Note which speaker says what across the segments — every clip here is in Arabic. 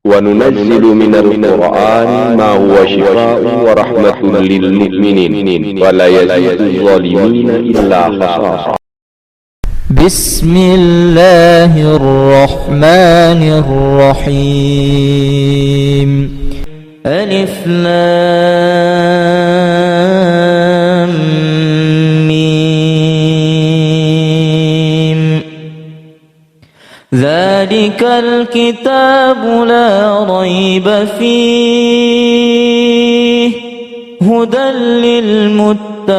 Speaker 1: وننزل من القرآن ما هو شفاء ورحمة للمؤمنين ولا يزيد الظالمين إلا خسارا.
Speaker 2: بسم الله الرحمن الرحيم. ألف لام ميم. ذلك الكتاب لا ريب فيه هدى للمتقين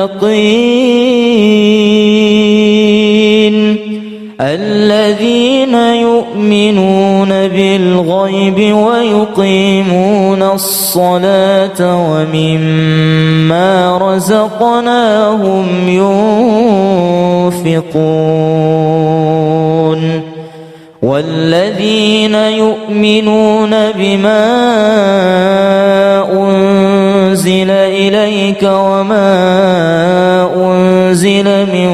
Speaker 2: الذين يؤمنون بالغيب ويقيمون الصلاة ومما رزقناهم ينفقون والذين يؤمنون بما أنزل إليك وما أنزل من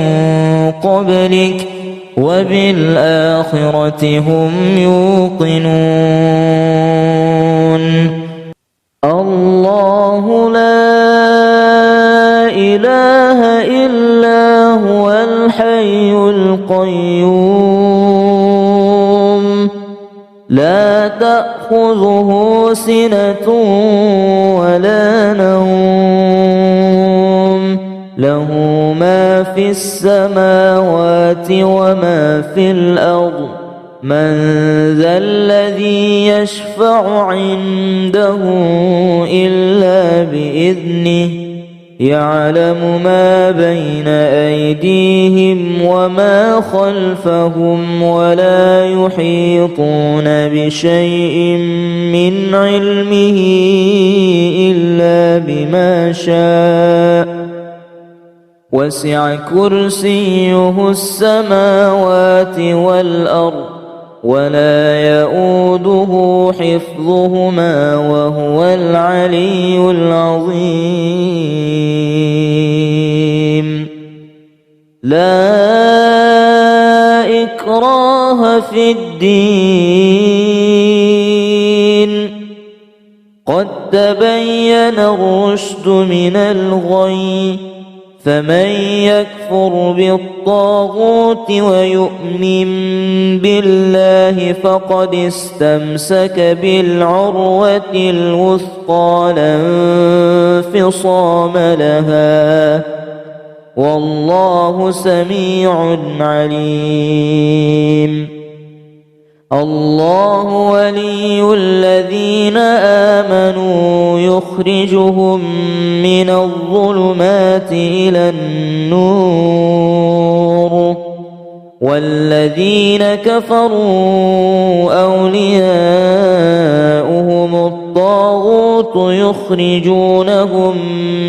Speaker 2: قبلك وبالآخرة هم يوقنون. الله لا إله إلا هو الحي القيوم لا تأخذه سنة ولا نوم له ما في السماوات وما في الأرض من ذا الذي يشفع عنده إلا بإذنه يعلم ما بين أيديهم وما خلفهم ولا يحيطون بشيء من علمه إلا بما شاء وسع كرسيه السماوات والأرض ولا يؤوده حفظهما وهو العلي العظيم. لا إكراه في الدين قد تبين الرشد من الغي فمن يكفر بالطاغوت ويؤمن بالله فقد استمسك بالعروة الوثقى لا انفصام لها والله سميع عليم. الله ولي الذين آمنوا يخرجهم من الظلمات إلى النور والذين كفروا أولياؤهم الطاغوت يخرجونهم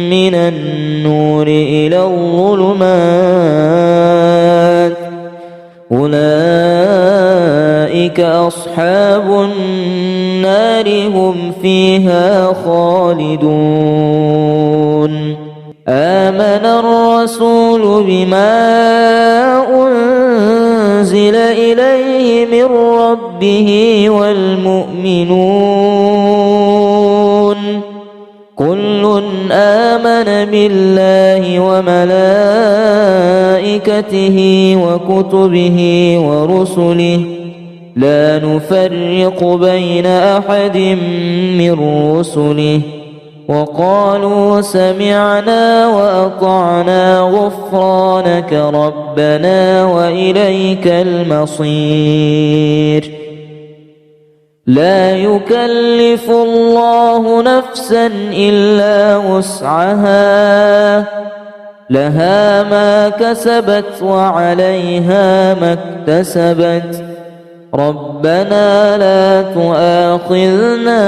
Speaker 2: من النور إلى الظلمات أولئك أصحاب النار هم فيها خالدون. آمن الرسول بما أنزل إليه من ربه والمؤمنون كل آمن بالله وملائكته وكتبه ورسله لا نفرق بين أحد من رسله وقالوا سمعنا وأطعنا غفرانك ربنا وإليك المصير. لا يكلف الله نفسا إلا وسعها لها ما كسبت وعليها ما اكتسبت ربنا لا تؤاخذنا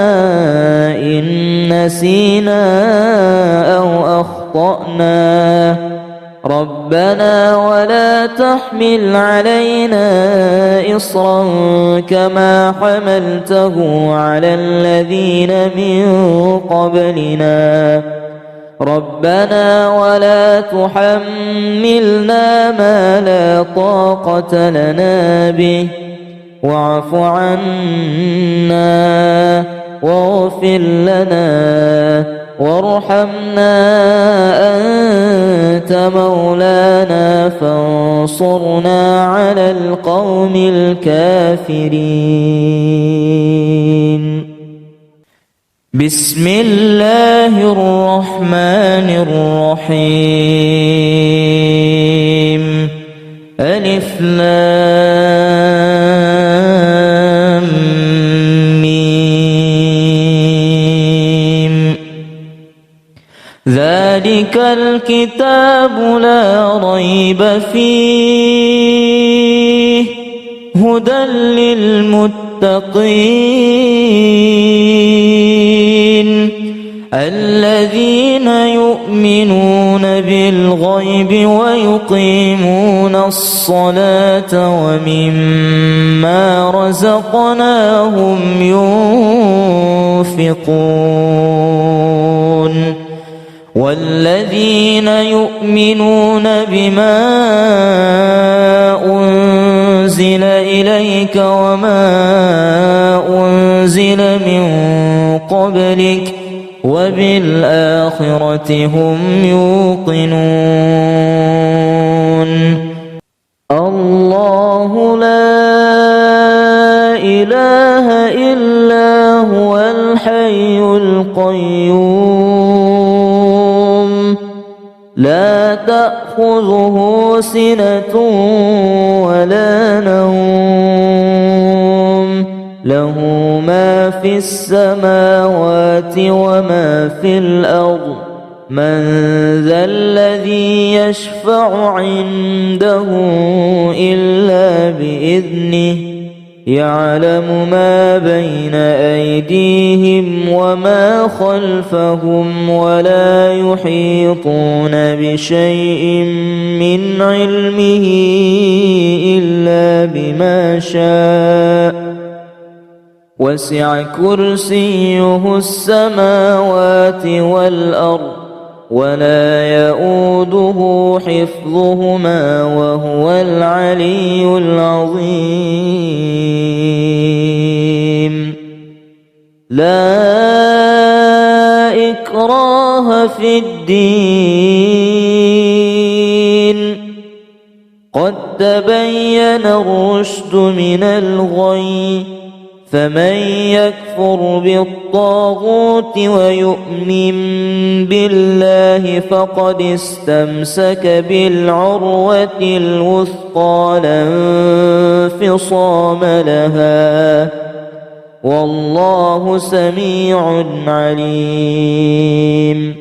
Speaker 2: إن نسينا أو أخطأنا ربنا ولا تحمل علينا إصرا كما حملته على الذين من قبلنا ربنا ولا تحملنا ما لا طاقة لنا به واعف عنا واغفر لنا وارحمنا أنت مولانا فانصرنا على القوم الكافرين. بسم الله الرحمن الرحيم. ألف لام ميم. ذلك الكتاب لا ريب فيه هدى للمتقين الذين يؤمنون بالغيب ويقيمون الصلاة ومما رزقناهم ينفقون والذين يؤمنون بما أنزل إليك وما أنزل من قبلك وبالآخرة هم يوقنون. الله لا إله إلا هو الحي القيوم لا تأخذه سنة ولا نوم له ما في السماوات وما في الأرض من ذا الذي يشفع عنده إلا بإذنه يعلم ما بين أيديهم وما خلفهم ولا يحيطون بشيء من علمه إلا بما شاء وسع كرسيه السماوات والأرض ولا يؤوده حفظهما وهو العلي العظيم. لا إكراه في الدين قد تبين الرشد من الغي فمن يكفر بالطاغوت ويؤمن بالله فقد استمسك بالعروة الوثقى لا انفصام لها والله سميع عليم.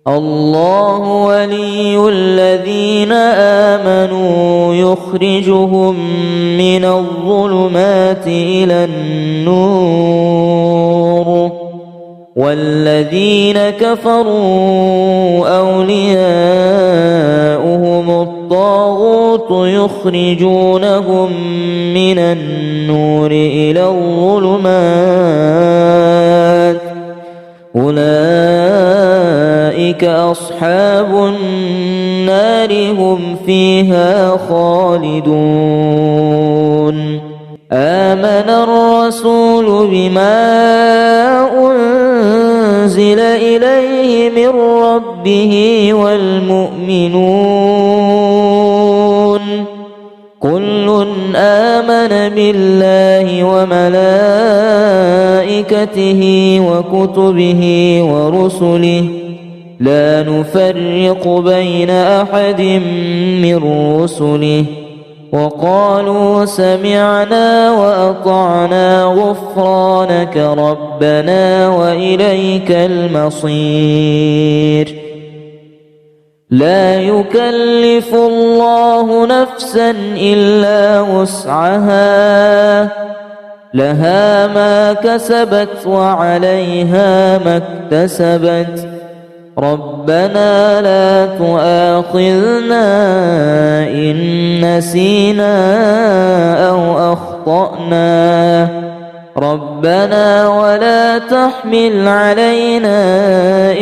Speaker 2: الله ولي الذين آمنوا يخرجهم من الظلمات إلى النور والذين كفروا أولياؤهم الطاغوت يخرجونهم من النور إلى الظلمات أولئك أصحاب النار هم فيها خالدون. آمن الرسول بما أنزل إليه من ربه والمؤمنون كل آمن بالله وملائكته وكتبه ورسله لا نفرق بين أحد من رسله وقالوا سمعنا وأطعنا غفرانك ربنا وإليك المصير. لا يكلف الله نفسا إلا وسعها لها ما كسبت وعليها ما اكتسبت ربنا لا تؤاخذنا إن نسينا أو أخطأنا ربنا ولا تحمل علينا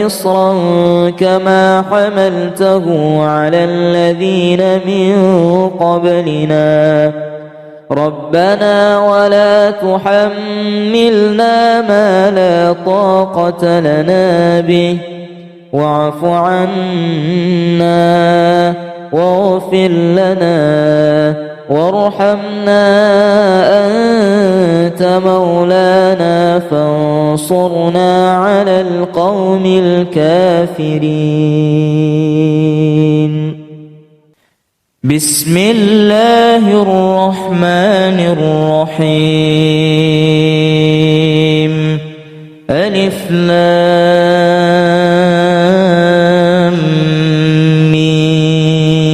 Speaker 2: إصرا كما حملته على الذين من قبلنا ربنا ولا تحملنا ما لا طاقة لنا به واعف عنا واغفر لنا وارحمنا أنت مولانا فانصرنا على القوم الكافرين. بسم الله الرحمن الرحيم. ألف لام ميم.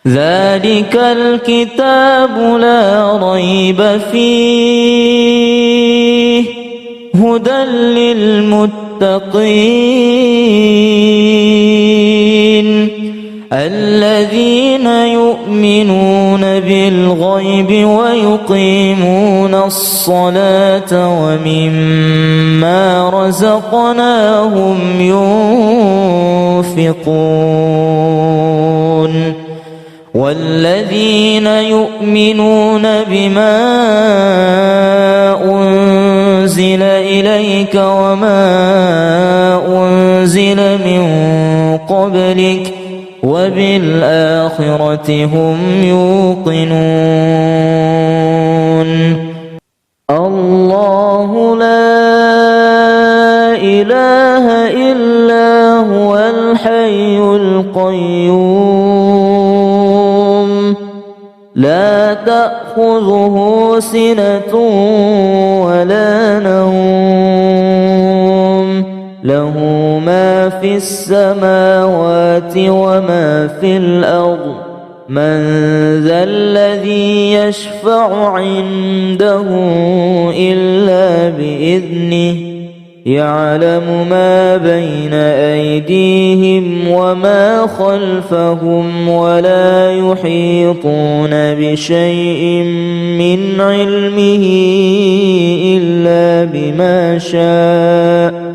Speaker 2: ذلك الكتاب لا ريب فيه هدى للمتقين الذين يؤمنون بالغيب ويقيمون الصلاة ومما رزقناهم ينفقون والذين يؤمنون بما أنزل إليك وما أنزل من قبلك وبالآخرة هم يوقنون. الله لا إله إلا هو الحي القيوم لا تأخذه سنة ولا نوم له ما في السماوات وما في الأرض من ذا الذي يشفع عنده إلا بإذنه يعلم ما بين أيديهم وما خلفهم ولا يحيطون بشيء من علمه إلا بما شاء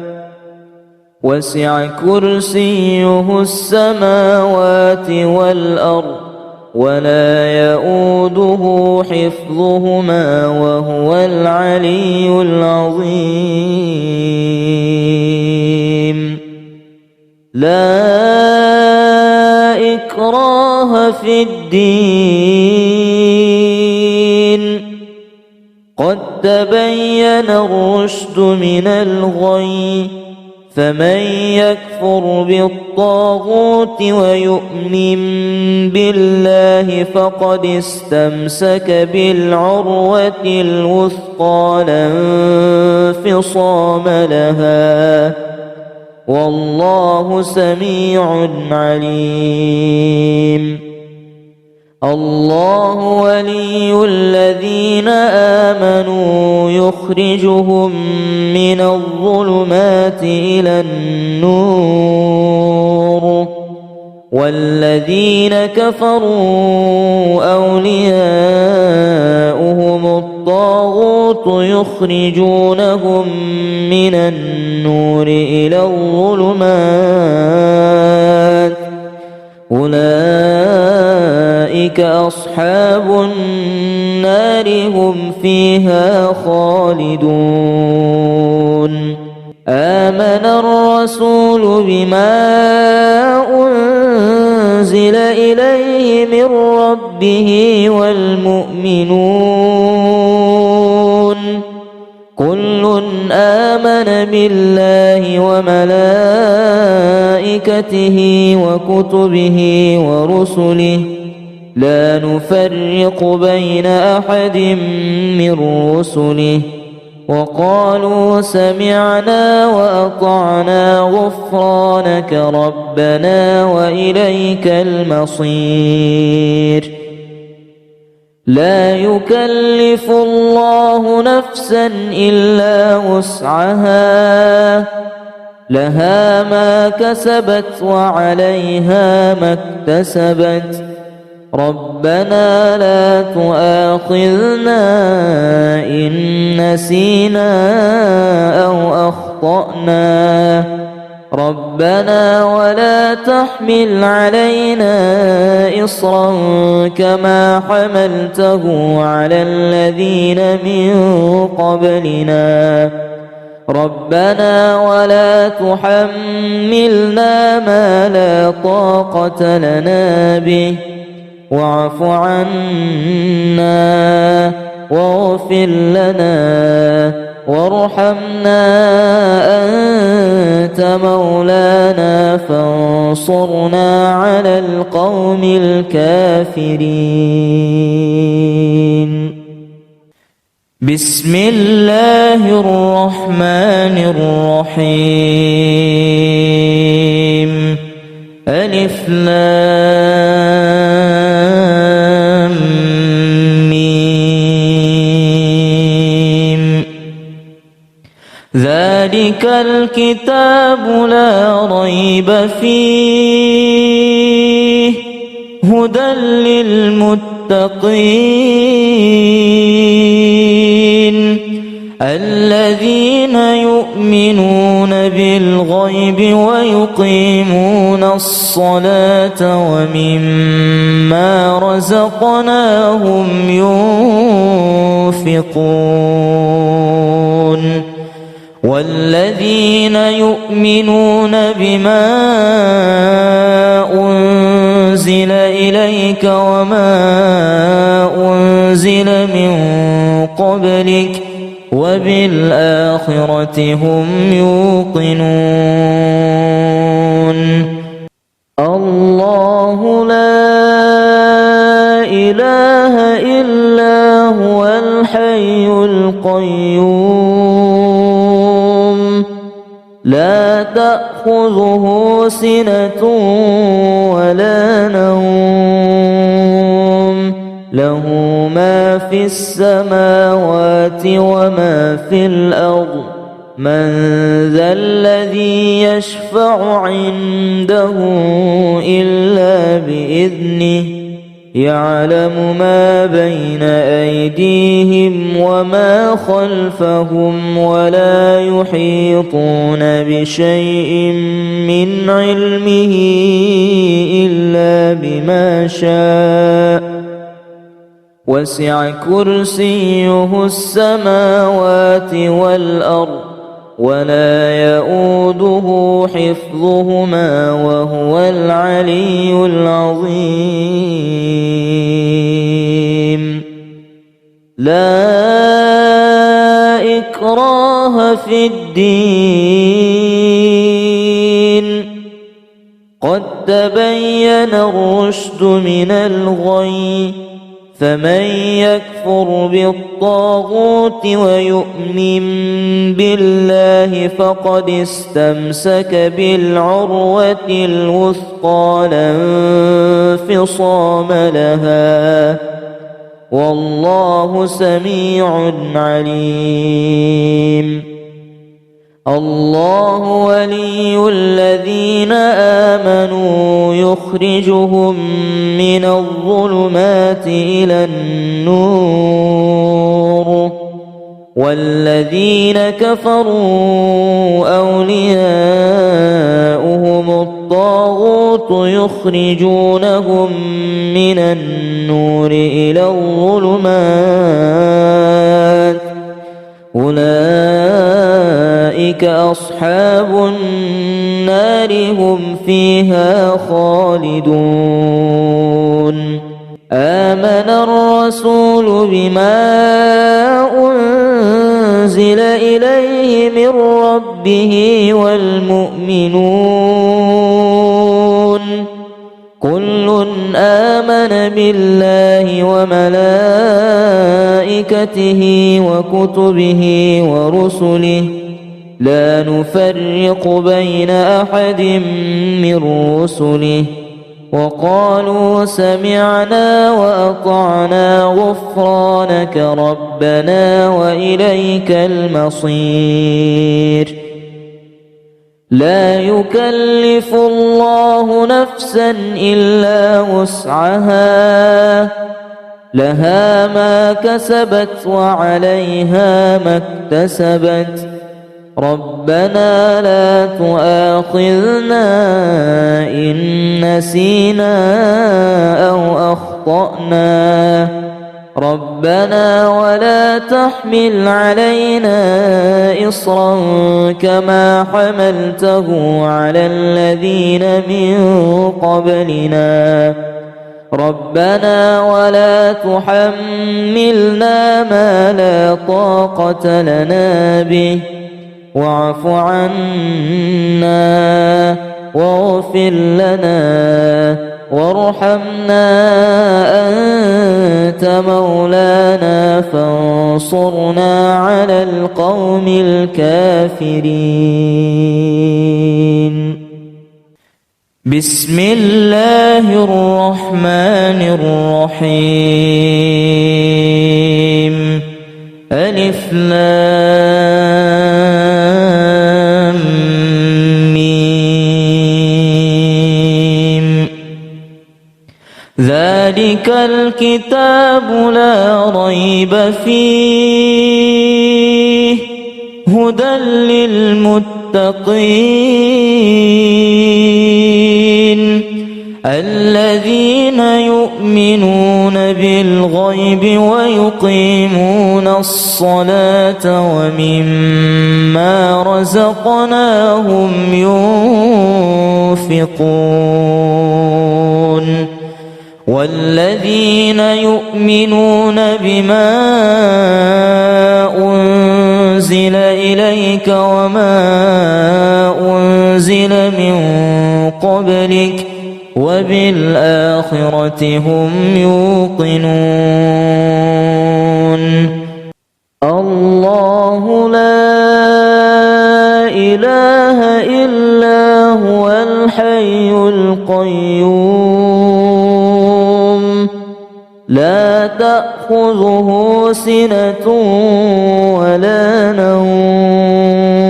Speaker 2: وسع كرسيه السماوات والأرض ولا يؤوده حفظهما وهو العلي العظيم. لا إكراه في الدين قد تبين الرشد من الغي فمن يكفر بالطاغوت ويؤمن بالله فقد استمسك بالعروة الوثقى لا انفصام لها والله سميع عليم. الله ولي الذين آمنوا يخرجهم من الظلمات إلى النور والذين كفروا أولياؤهم الطاغوت يخرجونهم من النور إلى الظلمات أولئك أصحاب النار هم فيها خالدون. آمن الرسول بما أنزل إليه من ربه والمؤمنون كل آمن بالله وملائكته وكتبه ورسله لا نفرق بين أحد من رسله وقالوا سمعنا وأطعنا غفرانك ربنا وإليك المصير. لا يكلف الله نفسا إلا وسعها لها ما كسبت وعليها ما اكتسبت ربنا لا تؤاخذنا إن نسينا أو أخطأنا ربنا ولا تحمل علينا إصرا كما حملته على الذين من قبلنا ربنا ولا تحملنا ما لا طاقة لنا به واعف عنا واغفر لنا وارحمنا أنت مولانا فانصرنا على القوم الكافرين. بسم الله الرحمن الرحيم. ألف لام ميم. ذلك الكتاب لا ريب فيه هدى للمتقين الذين يؤمنون بالغيب ويقيمون الصلاة ومما رزقناهم ينفقون والذين يؤمنون بما أنزل إليك وما أنزل من قبلك وبالآخرة هم يوقنون. الله لا إله إلا هو الحي القيوم لا تأخذه سنة ولا نوم له ما في السماوات وما في الأرض من ذا الذي يشفع عنده إلا بإذنه يعلم ما بين أيديهم وما خلفهم ولا يحيطون بشيء من علمه إلا بما شاء وسع كرسيه السماوات والأرض ولا يؤوده حفظهما وهو العلي العظيم. لا إكراه في الدين قد تبين الرشد من الغي فمن يكفر بالطاغوت ويؤمن بالله فقد استمسك بالعروة الوثقى لا انفصام لها والله سميع عليم. الله ولي الذين آمنوا يخرجهم من الظلمات إلى النور والذين كفروا أولياؤهم الطاغوت يخرجونهم من النور إلى الظلمات أولئك أصحاب النار هم فيها خالدون. آمن الرسول بما أنزل إليه من ربه والمؤمنون كل آمن بالله وملائكته وكتبه ورسله لا نفرق بين أحد من رسله وقالوا سمعنا وأطعنا غفرانك ربنا وإليك المصير. لا يكلف الله نفسا إلا وسعها لها ما كسبت وعليها ما اكتسبت ربنا لا تؤاخذنا إن نسينا أو أخطأنا ربنا ولا تحمل علينا إصرا كما حملته على الذين من قبلنا ربنا ولا تحملنا ما لا طاقة لنا به واعف عنا واغفر لنا وارحمنا أنت مولانا فانصرنا على القوم الكافرين. بسم الله الرحمن الرحيم. ألف لام ميم. ذلك الكتاب لا ريب فيه هدى للمتقين الذين يؤمنون بالغيب ويقيمون الصلاة ومما رزقناهم ينفقون والذين يؤمنون بما أنزل إليك وما أنزل من قبلك وبالآخرة هم يوقنون. الله لا إله إلا هو الحي القيوم لا تأخذه سنة ولا نوم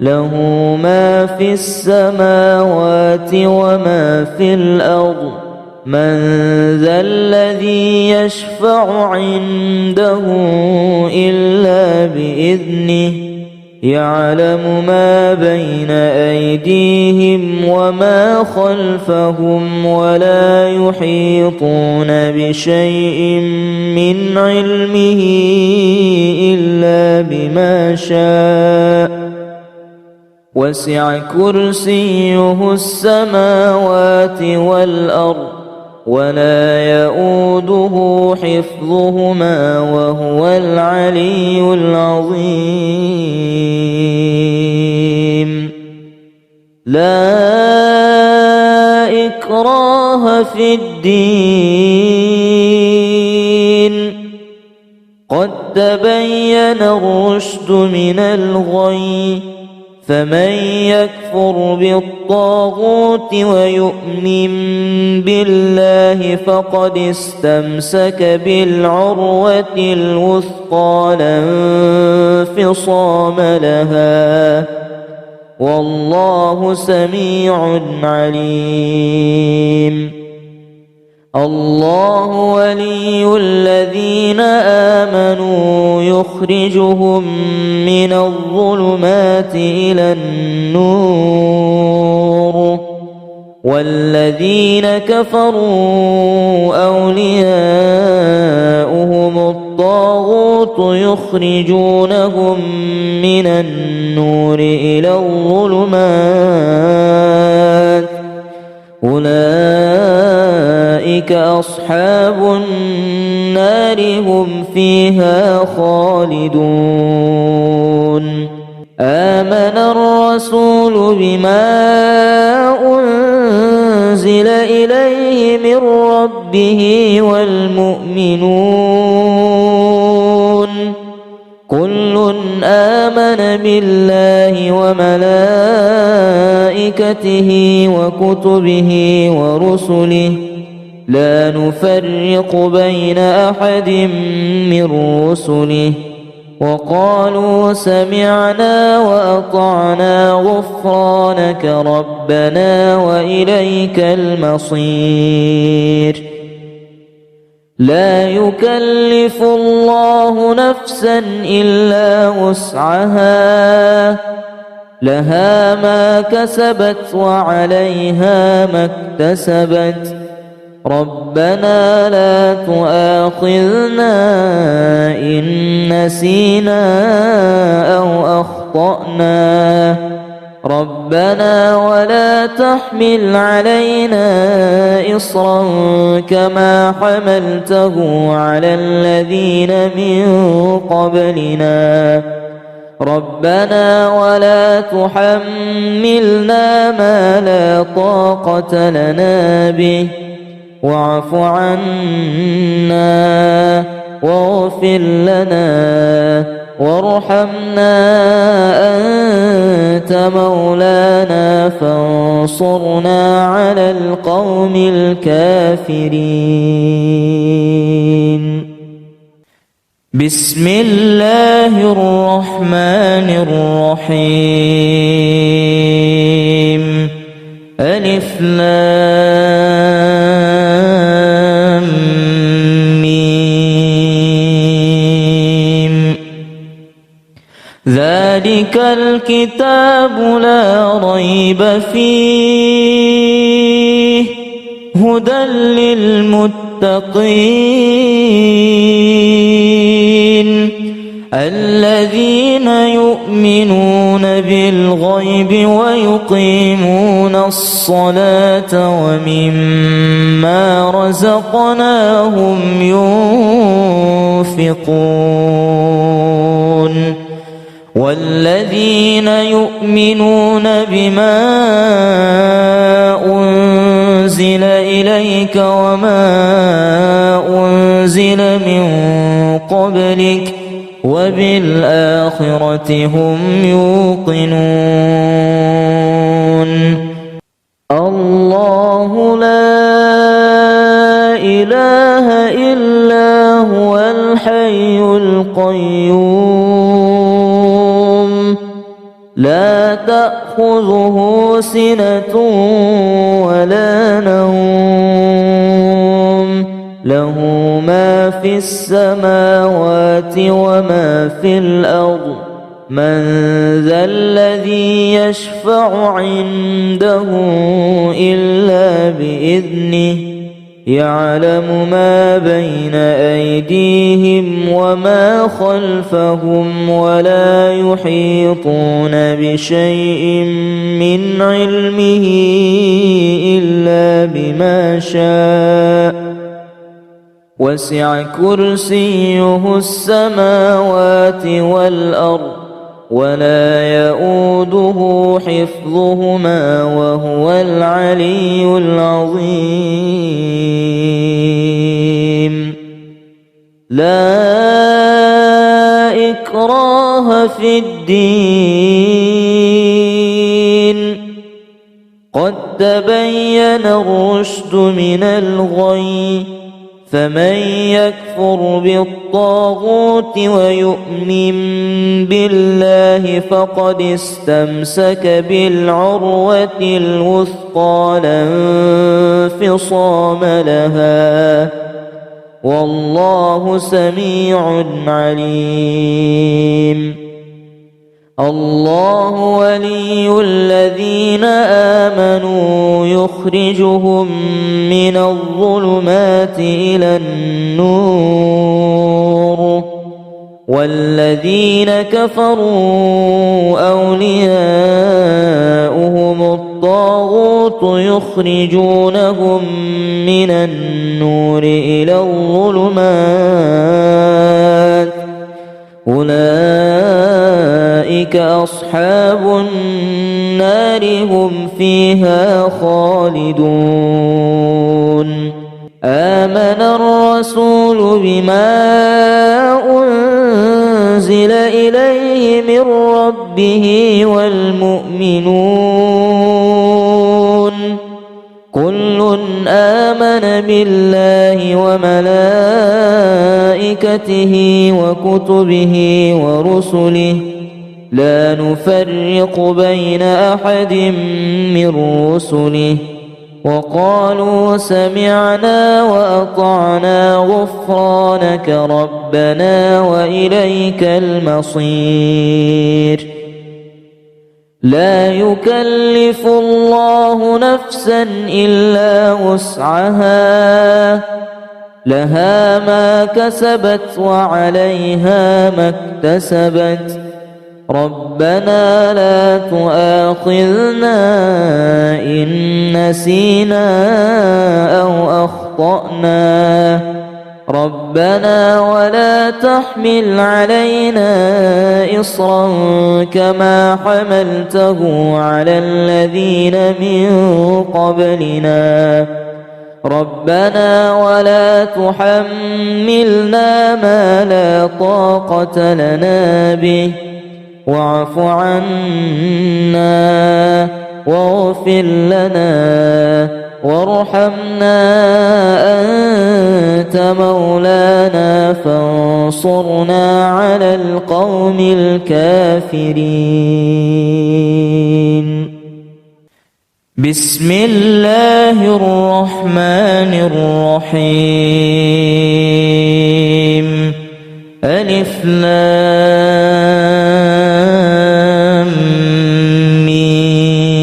Speaker 2: له ما في السماوات وما في الأرض من ذا الذي يشفع عنده إلا بإذنه يعلم ما بين أيديهم وما خلفهم ولا يحيطون بشيء من علمه إلا بما شاء وسع كرسيه السماوات والأرض ولا يؤوده حفظهما وهو العلي العظيم. لا إكراه في الدين قد تبين الرشد من الغي فمن يكفر بالطاغوت ويؤمن بالله فقد استمسك بالعروة الوثقى لا انفصام لها والله سميع عليم. الله ولي الذين آمنوا يخرجهم من الظلمات إلى النور والذين كفروا أولياؤهم الطاغوت يخرجونهم من النور إلى الظلمات أولئك أصحاب النار هم فيها خالدون. آمن الرسول بما أنزل إليه من ربه والمؤمنون كل آمن بالله وملائكته وكتبه ورسله لا نفرق بين أحد من رسله وقالوا سمعنا وأطعنا غفرانك ربنا وإليك المصير. لا يكلف الله نفسا إلا وسعها لها ما كسبت وعليها ما اكتسبت ربنا لا تؤاخذنا إن نسينا أو أخطأنا ربنا ولا تحمل علينا إصرا كما حملته على الذين من قبلنا ربنا ولا تحملنا ما لا طاقة لنا به واعف عنا واغفر لنا وارحمنا أنت مولانا فانصرنا على القوم الكافرين. بسم الله الرحمن الرحيم. ألف لام ميم. ذلك الكتاب لا ريب فيه هدى للمتقين الذين يؤمنون بالغيب ويقيمون الصلاة ومما رزقناهم ينفقون والذين يؤمنون بما أنزل إليك وما أنزل من قبلك وبالآخرة هم يوقنون. الله لا إله إلا هو الحي القيوم لا تأخذه سنة ولا نوم له ما في السماوات وما في الأرض من ذا الذي يشفع عنده إلا بإذنه يعلم ما بين أيديهم وما خلفهم ولا يحيطون بشيء من علمه إلا بما شاء وسع كرسيه السماوات والأرض ولا يؤوده حفظهما وهو العلي العظيم. لا إكراه في الدين قد تبين الرشد من الغي فمن يكفر بالطاغوت ويؤمن بالله فقد استمسك بالعروة الوثقى لا انفصام لها والله سميع عليم. الله ولي الذين آمنوا يخرجهم من الظلمات إلى النور والذين كفروا أولياؤهم الطاغوت يخرجونهم من النور إلى الظلمات أولئك أصحاب النار هم فيها خالدون. آمن الرسول بما أنزل إليه من ربه والمؤمنون كل آمن بالله وملائكته وكتبه ورسله لا نفرق بين أحد من رسله وقالوا سمعنا وأطعنا غفرانك ربنا وإليك المصير لا يكلف الله نفسا إلا وسعها لها ما كسبت وعليها ما اكتسبت ربنا لا تؤاخذنا إن نسينا أو أخطأنا ربنا ولا تحمل علينا إصرا كما حملته على الذين من قبلنا ربنا ولا تحملنا ما لا طاقة لنا به واعف عنا واغفر لنا وارحمنا أنت مولانا فانصرنا على القوم الكافرين بسم الله الرحمن الرحيم ألف لام ميم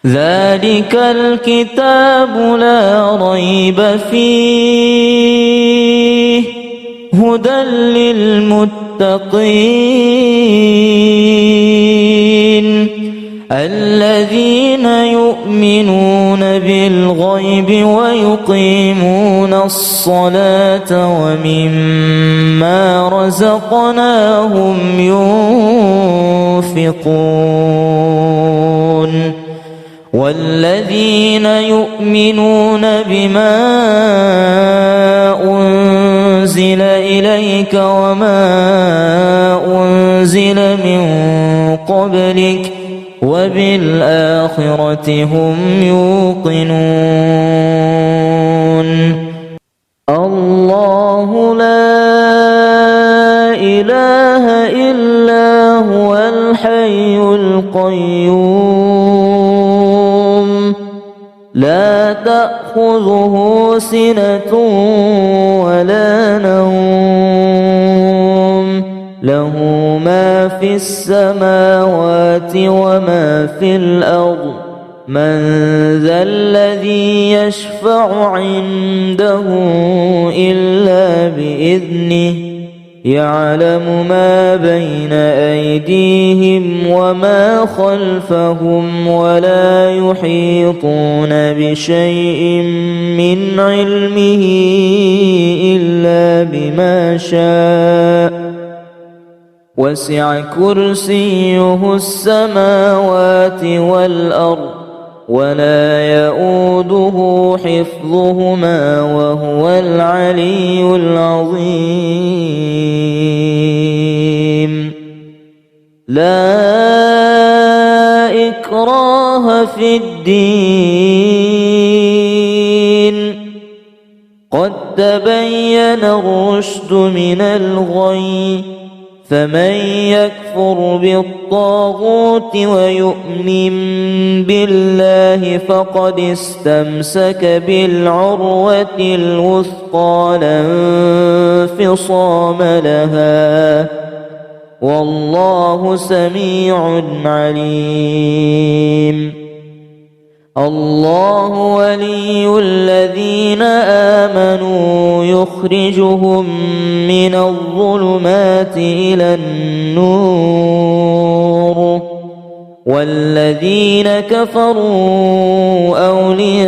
Speaker 2: ذلك الكتاب لا ريب فيه هدى للمتقين الذين يؤمنون بالغيب ويقيمون الصلاة ومما رزقناهم ينفقون والذين يؤمنون بما أنزل إليك وما أنزل من قبلك وبالآخرة هم يوقنون الله لا إله إلا هو الحي القيوم لا تأخذه سنة ولا نوم له ما في السماوات وما في الأرض من ذا الذي يشفع عنده إلا بإذنه يعلم ما بين أيديهم وما خلفهم ولا يحيطون بشيء من علمه إلا بما شاء وسع كرسيه السماوات والأرض ولا يؤوده حفظهما وهو العلي العظيم لا إكراه في الدين قد تبين الرشد من الغي فمن يكفر بالطاغوت ويؤمن بالله فقد استمسك بالعروة الوثقى لا انفصام لها والله سميع عليم الله ولي الذين آمنوا يخرجهم من الظلمات إلى النور والذين كفروا أولياؤهم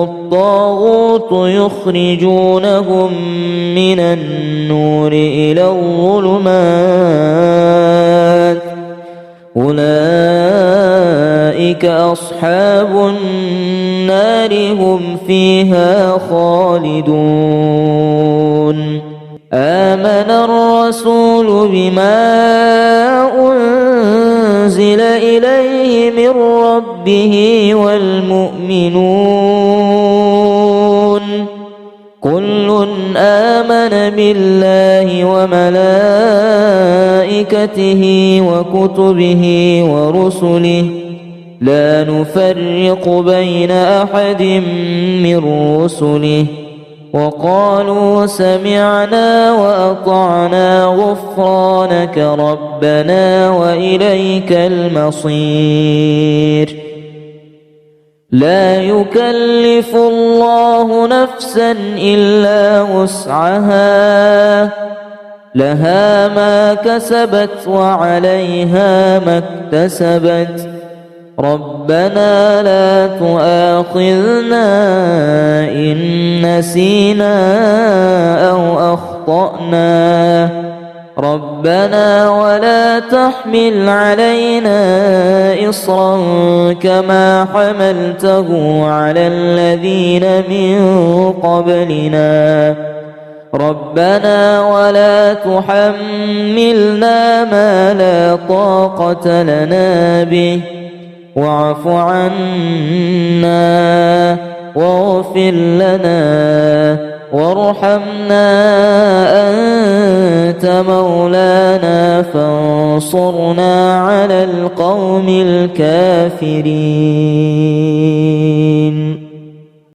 Speaker 2: الطاغوت يخرجونهم من النور إلى الظلمات أولئك أصحاب النار هم فيها خالدون آمن الرسول بما أنزل إليه من ربه والمؤمنون كل آمن بالله وملائكته وكتبه ورسله لا نفرق بين أحد من رسله وقالوا سمعنا وأطعنا غفرانك ربنا وإليك المصير. لا يكلف الله نفسا إلا وسعها لها ما كسبت وعليها ما اكتسبت ربنا لا تؤاخذنا إن نسينا أو أخطأنا ربنا ولا تحمل علينا إصرا كما حملته على الذين من قبلنا ربنا ولا تحملنا ما لا طاقة لنا به واعف عنا واغفر لنا وارحمنا أنت مولانا فانصرنا على القوم الكافرين.